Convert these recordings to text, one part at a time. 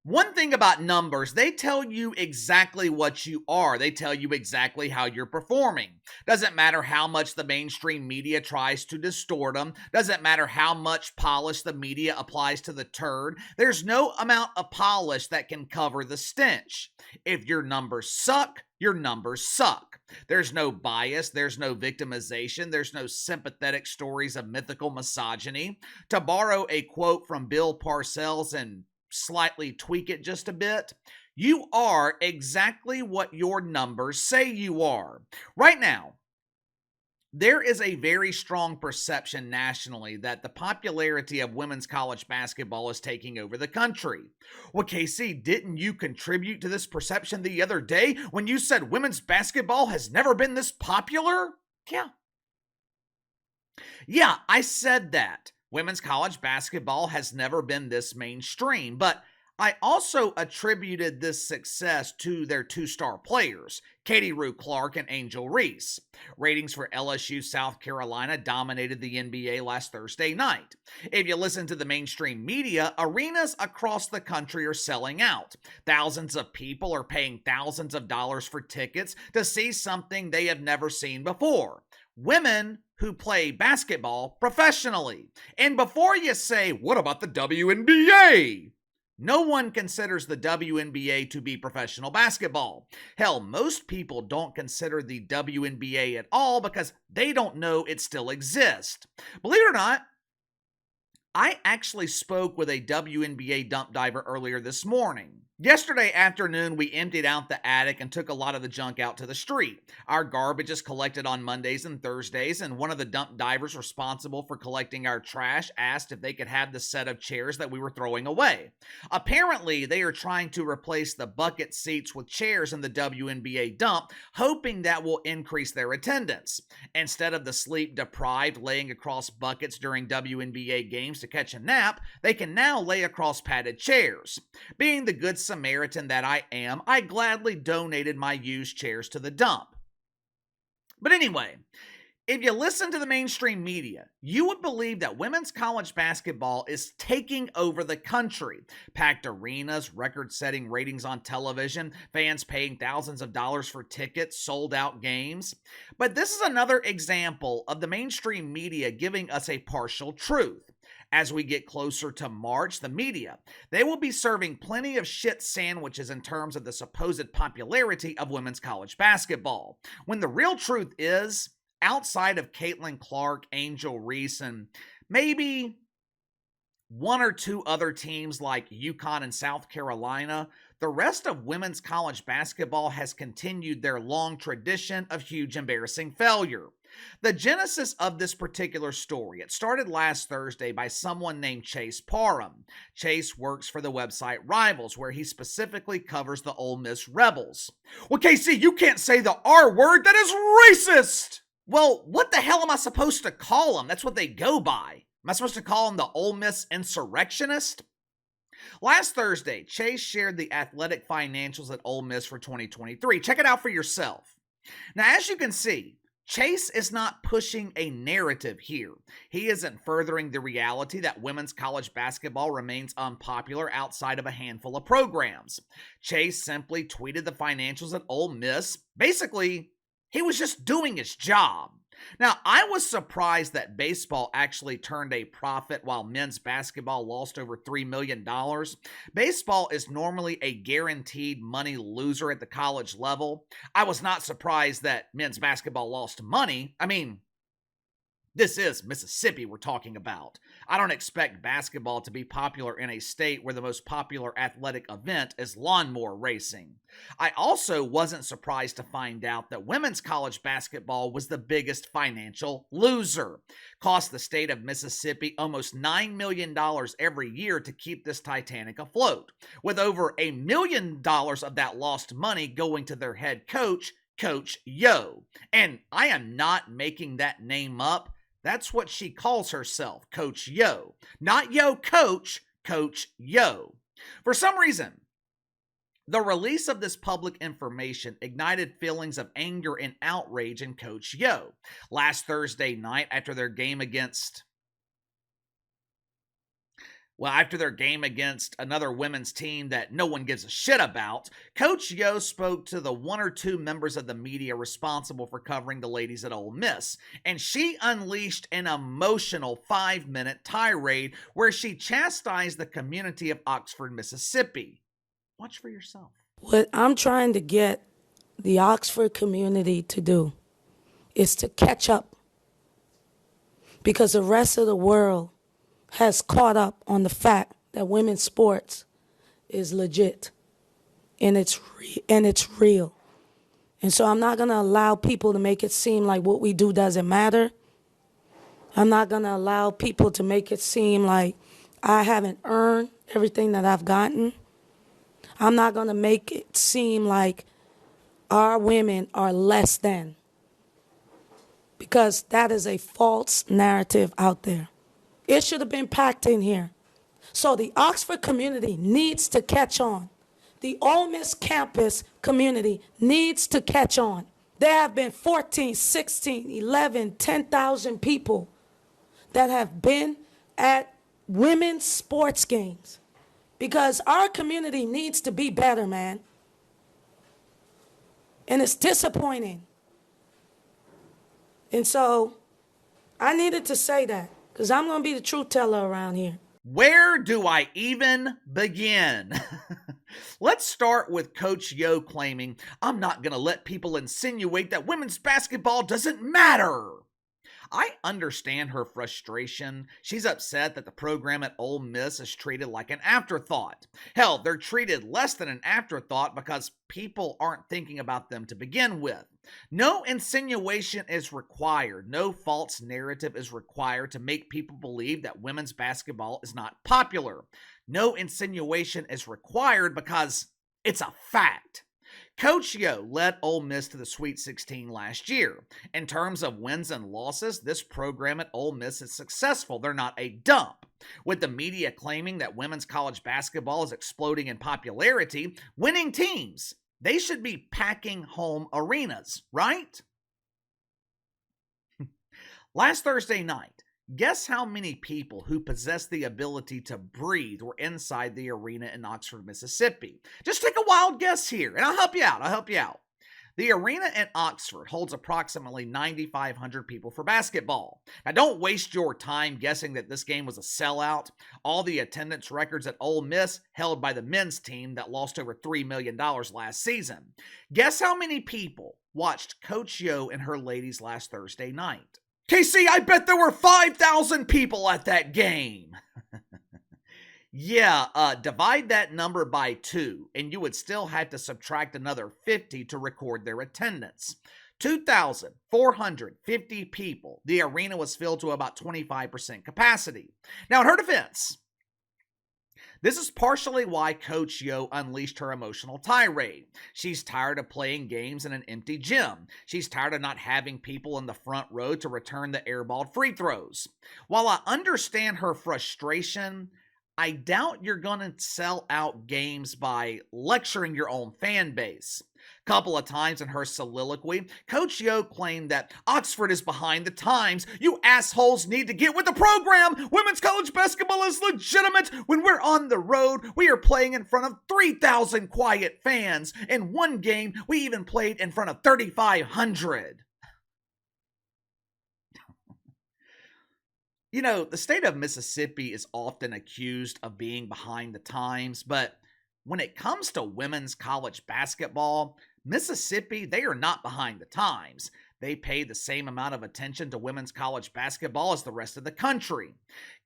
One thing about numbers, they tell you exactly what you are. They tell you exactly how you're performing. Doesn't matter how much the mainstream media tries to distort them. Doesn't matter how much polish the media applies to the turd. There's no amount of polish that can cover the stench. If your numbers suck, your numbers suck. There's no bias, there's no victimization, there's no sympathetic stories of mythical misogyny. To borrow a quote from Bill Parcells and slightly tweak it just a bit, you are exactly what your numbers say you are. Right now, there is a very strong perception nationally that the popularity of women's college basketball is taking over the country. Well, Casey, didn't you contribute to this perception the other day when you said women's basketball has never been this popular? Yeah, I said that. Women's college basketball has never been this mainstream, but I also attributed this success to their two-star players, Katie Rue Clark and Angel Reese. Ratings for LSU South Carolina dominated the NBA last Thursday night. If you listen to the mainstream media, arenas across the country are selling out. Thousands of people are paying thousands of dollars for tickets to see something they have never seen before. Women who play basketball professionally. And before you say, what about the WNBA? No one considers the WNBA to be professional basketball. Hell, most people don't consider the WNBA at all because they don't know it still exists. Believe it or not, I actually spoke with a WNBA dump diver earlier this morning. Yesterday afternoon, we emptied out the attic and took a lot of the junk out to the street. Our garbage is collected on Mondays and Thursdays, and one of the dump divers responsible for collecting our trash asked if they could have the set of chairs that we were throwing away. Apparently, they are trying to replace the bucket seats with chairs in the WNBA dump, hoping that will increase their attendance. Instead of the sleep-deprived laying across buckets during WNBA games to catch a nap, they can now lay across padded chairs. Being the good Samaritan that I am, I gladly donated my used chairs to the dump. But anyway, if you listen to the mainstream media, you would believe that women's college basketball is taking over the country. Packed arenas, record-setting ratings on television, fans paying thousands of dollars for tickets, sold-out games. But this is another example of the mainstream media giving us a partial truth. As we get closer to March, the media, they will be serving plenty of shit sandwiches in terms of the supposed popularity of women's college basketball. When the real truth is, outside of Caitlin Clark, Angel Reese, and maybe one or two other teams like UConn and South Carolina, the rest of women's college basketball has continued their long tradition of huge embarrassing failure. The genesis of this particular story, it started last Thursday by someone named Chase Parham. Chase works for the website Rivals, where he specifically covers the Ole Miss Rebels. Well, KC, you can't say the R word, that is racist! Well, what the hell am I supposed to call them? That's what they go by. Am I supposed to call them the Ole Miss insurrectionist? Last Thursday, Chase shared the athletic financials at Ole Miss for 2023. Check it out for yourself. Now, as you can see, Chase is not pushing a narrative here. He isn't furthering the reality that women's college basketball remains unpopular outside of a handful of programs. Chase simply tweeted the financials at Ole Miss. Basically, he was just doing his job. Now, I was surprised that baseball actually turned a profit while men's basketball lost over $3 million. Baseball is normally a guaranteed money loser at the college level. I was not surprised that men's basketball lost money. I mean, this is Mississippi we're talking about. I don't expect basketball to be popular in a state where the most popular athletic event is lawnmower racing. I also wasn't surprised to find out that women's college basketball was the biggest financial loser. Cost the state of Mississippi almost $9 million every year to keep this Titanic afloat, with over $1 million of that lost money going to their head coach, Coach Yo. And I am not making that name up. That's what she calls herself, Coach Yo. Not Yo Coach, Coach Yo. For some reason, the release of this public information ignited feelings of anger and outrage in Coach Yo. Last Thursday night, after their game against Well, after their game against another women's team that no one gives a shit about, Coach Yo spoke to the one or two members of the media responsible for covering the ladies at Ole Miss, and she unleashed an emotional 5-minute tirade where she chastised the community of Oxford, Mississippi. Watch for yourself. What I'm trying to get the Oxford community to do is to catch up, because the rest of the world has caught up on the fact that women's sports is legit and it's real. And so I'm not going to allow people to make it seem like what we do doesn't matter. I'm not going to allow people to make it seem like I haven't earned everything that I've gotten. I'm not going to make it seem like our women are less than, because that is a false narrative out there. It should have been packed in here. So the Oxford community needs to catch on. The Ole Miss campus community needs to catch on. There have been 14, 16, 11, 10,000 people that have been at women's sports games, because our community needs to be better, man. And it's disappointing. And so I needed to say that, because I'm going to be the truth teller around here. Where do I even begin? Let's start with Coach Yo claiming, "I'm not going to let people insinuate that women's basketball doesn't matter." I understand her frustration. She's upset that the program at Ole Miss is treated like an afterthought. Hell, they're treated less than an afterthought because people aren't thinking about them to begin with. No insinuation is required. No false narrative is required to make people believe that women's basketball is not popular. No insinuation is required because it's a fact. Coach Yo led Ole Miss to the Sweet 16 last year. In terms of wins and losses, this program at Ole Miss is successful. They're not a dump. With the media claiming that women's college basketball is exploding in popularity, winning teams, they should be packing home arenas, right? Last Thursday night, guess how many people who possess the ability to breathe were inside the arena in Oxford, Mississippi? Just take a wild guess here, and I'll help you out. The arena in Oxford holds approximately 9,500 people for basketball. Now, don't waste your time guessing that this game was a sellout. All the attendance records at Ole Miss held by the men's team that lost over $3 million last season. Guess how many people watched Coach Yo and her ladies last Thursday night? KC, I bet there were 5,000 people at that game. Yeah, divide that number by 2, and you would still have to subtract another 50 to record their attendance. 2,450 people. The arena was filled to about 25% capacity. Now, in her defense, this is partially why Coach Yo unleashed her emotional tirade. She's tired of playing games in an empty gym. She's tired of not having people in the front row to return the airballed free throws. While I understand her frustration, I doubt you're going to sell out games by lecturing your own fan base. A couple of times in her soliloquy, Coach Yo claimed that Oxford is behind the times. You assholes need to get with the program. Women's college basketball is legitimate. When we're on the road, we are playing in front of 3,000 quiet fans. In one game, we even played in front of 3,500. You know, the state of Mississippi is often accused of being behind the times, but when it comes to women's college basketball, Mississippi, they are not behind the times. They pay the same amount of attention to women's college basketball as the rest of the country.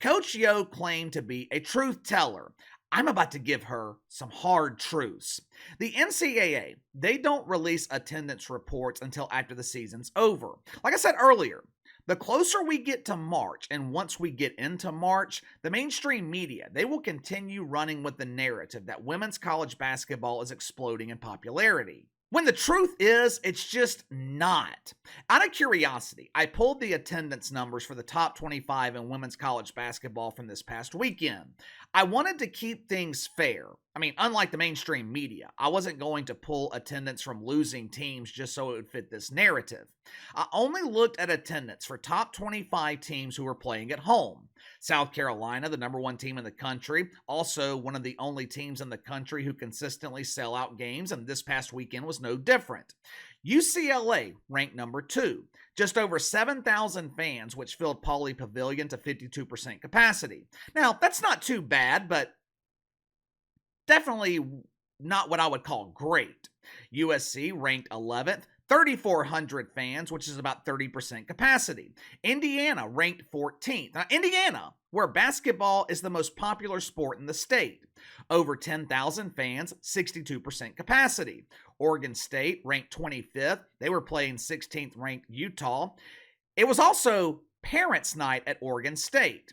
Coach Yo claimed to be a truth teller. I'm about to give her some hard truths. The NCAA, they don't release attendance reports until after the season's over. Like I said earlier, the closer we get to March, and once we get into March, the mainstream media, they will continue running with the narrative that women's college basketball is exploding in popularity. When the truth is, it's just not. Out of curiosity, I pulled the attendance numbers for the top 25 in women's college basketball from this past weekend. I wanted to keep things fair. I mean, unlike the mainstream media, I wasn't going to pull attendance from losing teams just so it would fit this narrative. I only looked at attendance for top 25 teams who were playing at home. South Carolina, the number one team in the country, also one of the only teams in the country who consistently sell out games, and this past weekend was no different. UCLA ranked number 2, just over 7,000 fans, which filled Pauley Pavilion to 52% capacity. Now, that's not too bad, but definitely not what I would call great. USC ranked 11th, 3,400 fans, which is about 30% capacity. Indiana ranked 14th. Now, Indiana, where basketball is the most popular sport in the state. Over 10,000 fans, 62% capacity. Oregon State ranked 25th. They were playing 16th ranked Utah. It was also Parents' Night at Oregon State.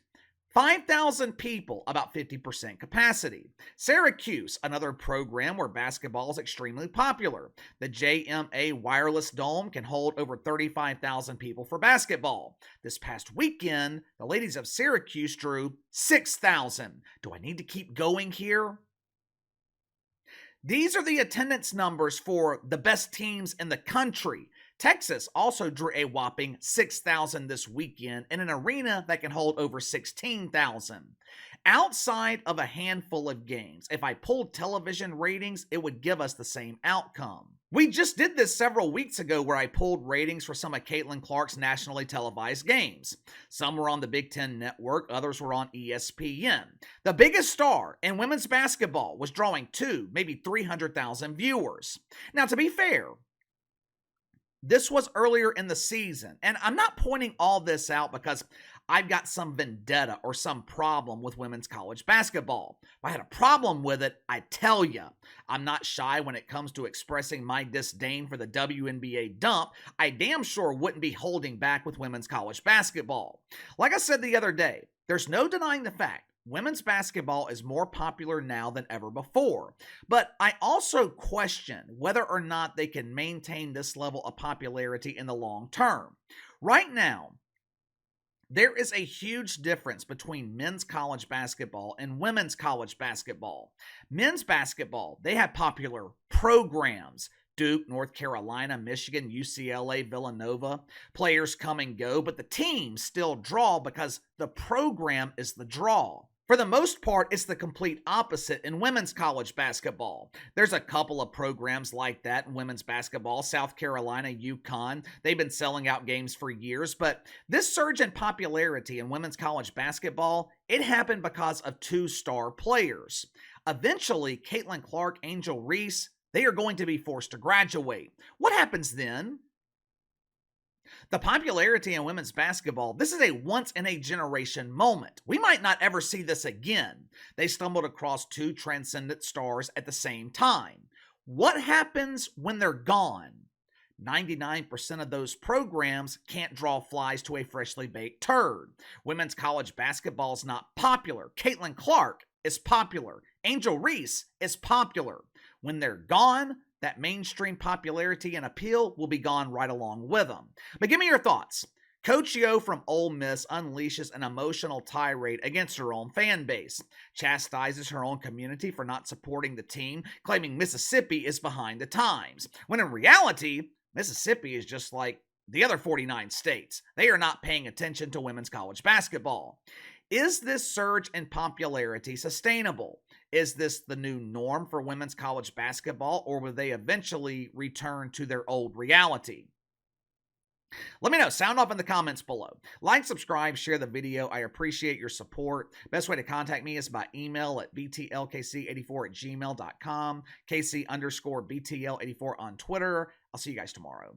5,000 people, about 50% capacity. Syracuse, another program where basketball is extremely popular. The JMA Wireless Dome can hold over 35,000 people for basketball. This past weekend, the ladies of Syracuse drew 6,000. Do I need to keep going here? These are the attendance numbers for the best teams in the country. Texas also drew a whopping 6,000 this weekend in an arena that can hold over 16,000. Outside of a handful of games, if I pulled television ratings, it would give us the same outcome. We just did this several weeks ago where I pulled ratings for some of Caitlin Clark's nationally televised games. Some were on the Big Ten Network, others were on ESPN. The biggest star in women's basketball was drawing 2, maybe 300,000 viewers. Now, to be fair, this was earlier in the season, and I'm not pointing all this out because I've got some vendetta or some problem with women's college basketball. If I had a problem with it, I tell you. I'm not shy when it comes to expressing my disdain for the WNBA dump. I damn sure wouldn't be holding back with women's college basketball. Like I said the other day, there's no denying the fact women's basketball is more popular now than ever before, but I also question whether or not they can maintain this level of popularity in the long term. Right now, there is a huge difference between men's college basketball and women's college basketball. Men's basketball, they have popular programs. Duke, North Carolina, Michigan, UCLA, Villanova. Players come and go, but the teams still draw because the program is the draw. For the most part, it's the complete opposite in women's college basketball. There's a couple of programs like that in women's basketball. South Carolina, UConn, they've been selling out games for years, but this surge in popularity in women's college basketball, it happened because of 2 star players. Eventually, Caitlin Clark, Angel Reese, they are going to be forced to graduate. What happens then? The popularity in women's basketball, this is a once-in-a-generation moment. We might not ever see this again. They stumbled across 2 transcendent stars at the same time. What happens when they're gone? 99% of those programs can't draw flies to a freshly baked turd. Women's college basketball is not popular. Caitlin Clark is popular. Angel Reese is popular. When they're gone, that mainstream popularity and appeal will be gone right along with them. But give me your thoughts. Coach Yo from Ole Miss unleashes an emotional tirade against her own fan base, chastises her own community for not supporting the team, claiming Mississippi is behind the times, when in reality, Mississippi is just like the other 49 states. They are not paying attention to women's college basketball. Is this surge in popularity sustainable? Is this the new norm for women's college basketball, or will they eventually return to their old reality? Let me know. Sound off in the comments below. Like, subscribe, share the video. I appreciate your support. Best way to contact me is by email at btlkc84@gmail.com, KC_BTL84 on Twitter. I'll see you guys tomorrow.